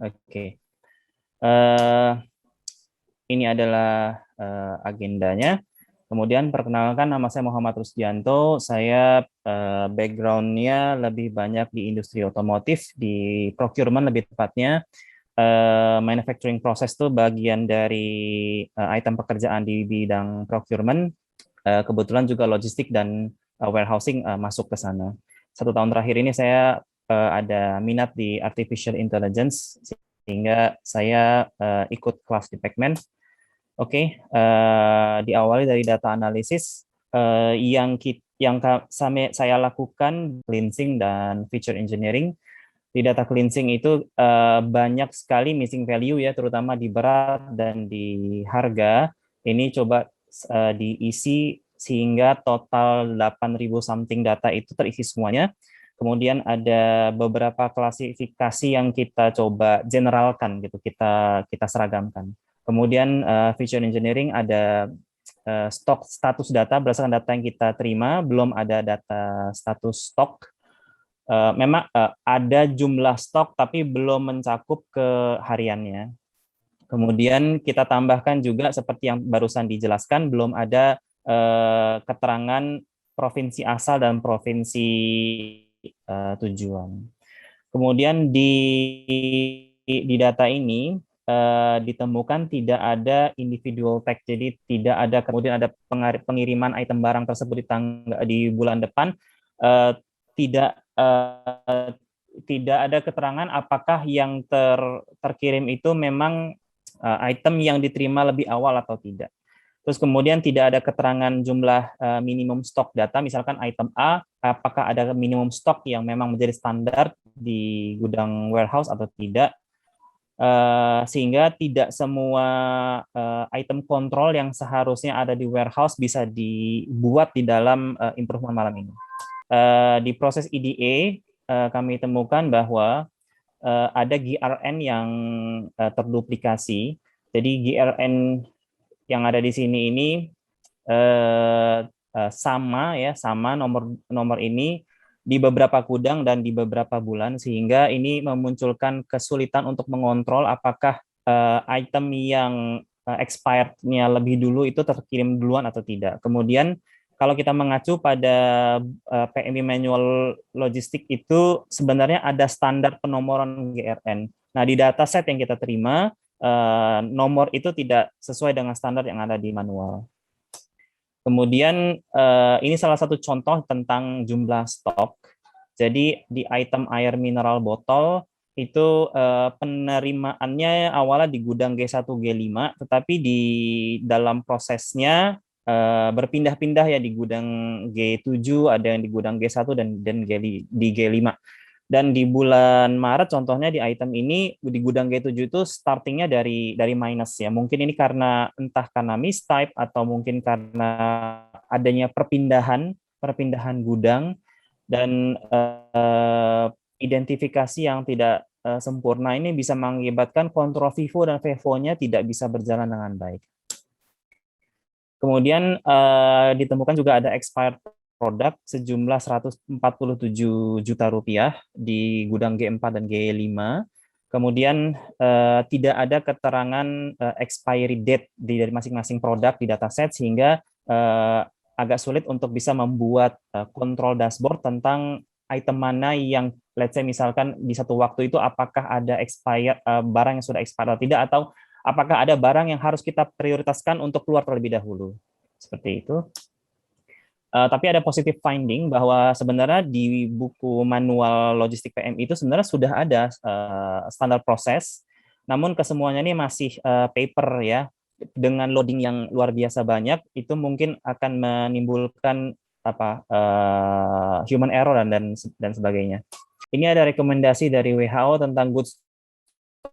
Oke. Eh, ini adalah agendanya. Kemudian perkenalkan, nama saya Muhammad Rusdianto. Saya background-nya lebih banyak di industri otomotif, di procurement lebih tepatnya. Manufacturing process itu bagian dari item pekerjaan di bidang procurement. Kebetulan juga logistik dan warehousing masuk ke sana. 1 tahun terakhir ini saya ada minat di artificial intelligence, sehingga saya ikut kelas di Pacman. Oke, diawali dari data analisis saya lakukan cleansing dan feature engineering. Di data cleansing itu banyak sekali missing value ya, terutama di berat dan di harga. Ini coba diisi sehingga total 8.000 something data itu terisi semuanya. Kemudian ada beberapa klasifikasi yang kita coba generalkan gitu, kita seragamkan. Kemudian feature engineering ada stok status data berdasarkan data yang kita terima, belum ada data status stok. Memang ada jumlah stok tapi belum mencakup ke hariannya. Kemudian kita tambahkan juga seperti yang barusan dijelaskan, belum ada keterangan provinsi asal dan provinsi tujuan. Kemudian di data ini ditemukan tidak ada individual tag, jadi tidak ada, kemudian ada pengiriman item barang tersebut di bulan depan, tidak tidak ada keterangan apakah yang terkirim itu memang item yang diterima lebih awal atau tidak. Terus kemudian tidak ada keterangan jumlah minimum stok data, misalkan item A, apakah ada minimum stok yang memang menjadi standar di gudang warehouse atau tidak, sehingga tidak semua item kontrol yang seharusnya ada di warehouse bisa dibuat di dalam improvement malam ini. Di proses EDA kami temukan bahwa ada GRN yang terduplikasi. Jadi GRN yang ada di sini ini sama nomor ini di beberapa gudang dan di beberapa bulan, sehingga ini memunculkan kesulitan untuk mengontrol apakah item yang expired-nya lebih dulu itu terkirim duluan atau tidak. Kemudian kalau kita mengacu pada PMI manual logistik itu sebenarnya ada standar penomoran GRN. Nah, di dataset yang kita terima nomor itu tidak sesuai dengan standar yang ada di manual. Kemudian ini salah satu contoh tentang jumlah stok. Jadi di item air mineral botol itu penerimaannya awalnya di gudang G1 G5, tetapi di dalam prosesnya berpindah-pindah ya, di gudang G7, ada yang di gudang G1 dan di G5. Dan di bulan Maret contohnya di item ini di gudang G7 itu startingnya dari minus ya. Mungkin ini entah karena mistype atau mungkin karena adanya perpindahan gudang dan identifikasi yang tidak sempurna ini bisa mengakibatkan kontrol FIFO dan FIFO-nya tidak bisa berjalan dengan baik. Kemudian ditemukan juga ada expired produk sejumlah 147 juta rupiah di gudang G4 dan G5. Kemudian tidak ada keterangan expiry date dari masing-masing produk di dataset, sehingga agak sulit untuk bisa membuat kontrol dashboard tentang item mana yang, let's say misalkan di satu waktu itu apakah ada barang yang sudah expired atau tidak, atau apakah ada barang yang harus kita prioritaskan untuk keluar terlebih dahulu. Seperti itu. Tapi ada positive finding bahwa sebenarnya di buku manual logistik PM itu sebenarnya sudah ada standar proses, namun kesemuanya ini masih paper ya, dengan loading yang luar biasa banyak, itu mungkin akan menimbulkan human error dan sebagainya. Ini ada rekomendasi dari WHO tentang goods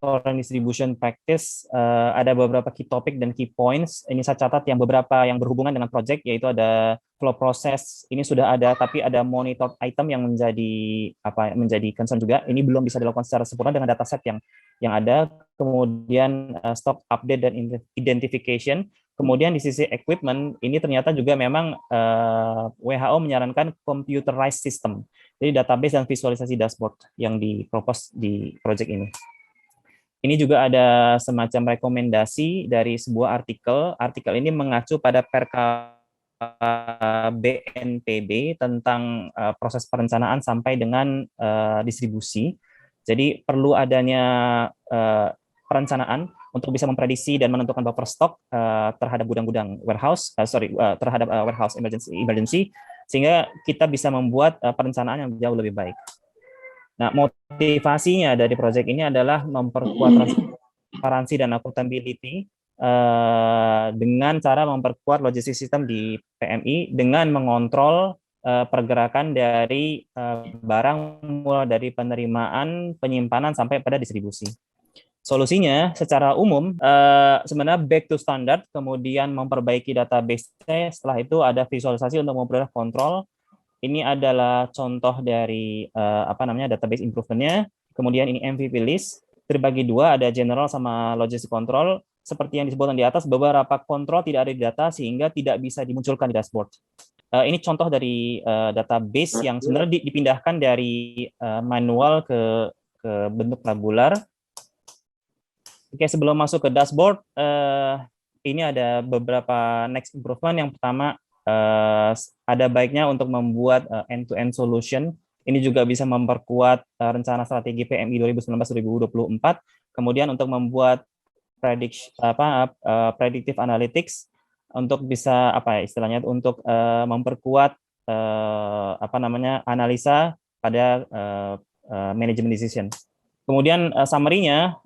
and distribution practice. Ada beberapa key topic dan key points. Ini saya catat yang beberapa yang berhubungan dengan project, yaitu ada flow process, ini sudah ada, tapi ada monitor item yang menjadi concern juga. Ini belum bisa dilakukan secara sempurna dengan dataset yang ada. Kemudian stock update dan identification. Kemudian di sisi equipment, ini ternyata juga memang WHO menyarankan computerized system, jadi database dan visualisasi dashboard yang dipropose di project ini. Ini juga ada semacam rekomendasi dari sebuah artikel. Artikel ini mengacu pada Perka BNPB tentang proses perencanaan sampai dengan distribusi. Jadi perlu adanya perencanaan untuk bisa memprediksi dan menentukan buffer stok terhadap gudang-gudang warehouse, terhadap warehouse emergency, sehingga kita bisa membuat perencanaan yang jauh lebih baik. Nah, motivasinya dari proyek ini adalah memperkuat transparansi dan accountability dengan cara memperkuat logistik sistem di PMI dengan mengontrol pergerakan dari barang mulai dari penerimaan, penyimpanan sampai pada distribusi. Solusinya secara umum sebenarnya back to standard, kemudian memperbaiki database-nya, setelah itu ada visualisasi untuk memperoleh kontrol. Ini adalah contoh dari database improvement-nya. Kemudian ini MVP list, terbagi dua, ada general sama logistic control. Seperti yang disebutkan di atas, beberapa kontrol tidak ada di data sehingga tidak bisa dimunculkan di dashboard. Ini contoh dari database yang sebenarnya dipindahkan dari manual ke bentuk tabular. Oke, sebelum masuk ke dashboard, ini ada beberapa next improvement. Yang pertama, ada baiknya untuk membuat end-to-end solution. Ini juga bisa memperkuat rencana strategi PMI 2019-2024. Kemudian untuk membuat predictive analytics untuk bisa untuk memperkuat analisa pada management decision. Kemudian summary-nya,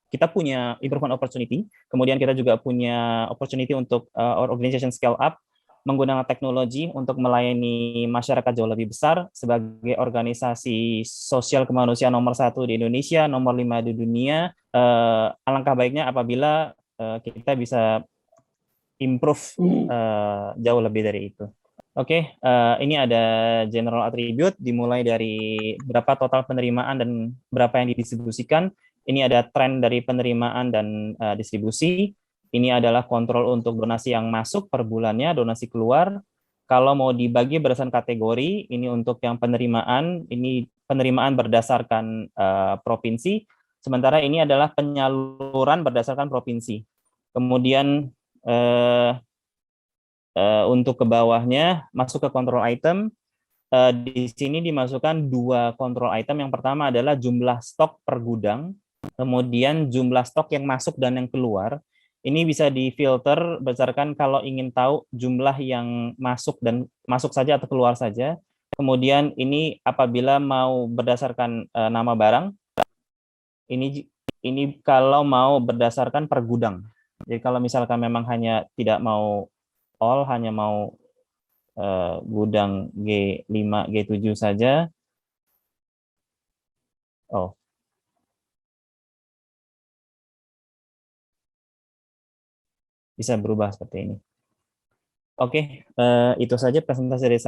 kita punya improvement opportunity, kemudian kita juga punya opportunity untuk organization scale up, menggunakan teknologi untuk melayani masyarakat jauh lebih besar sebagai organisasi sosial kemanusiaan nomor 1 di Indonesia, nomor 5 di dunia. Alangkah baiknya apabila kita bisa improve jauh lebih dari itu. Oke, ini ada general attribute dimulai dari berapa total penerimaan dan berapa yang didistribusikan. Ini ada tren dari penerimaan dan distribusi. Ini adalah kontrol untuk donasi yang masuk per bulannya, donasi keluar. Kalau mau dibagi berdasarkan kategori, ini untuk yang penerimaan, ini penerimaan berdasarkan provinsi. Sementara ini adalah penyaluran berdasarkan provinsi. Kemudian untuk ke bawahnya masuk ke control item. Di sini dimasukkan dua control item. Yang pertama adalah jumlah stok per gudang, kemudian jumlah stok yang masuk dan yang keluar. Ini bisa difilter berdasarkan kalau ingin tahu jumlah yang masuk dan masuk saja atau keluar saja. Kemudian ini apabila mau berdasarkan nama barang. Ini kalau mau berdasarkan per gudang. Jadi kalau misalkan memang hanya tidak mau all, hanya mau gudang G5, G7 saja. Oh. Bisa berubah seperti ini. Oke, itu saja presentasi dari saya.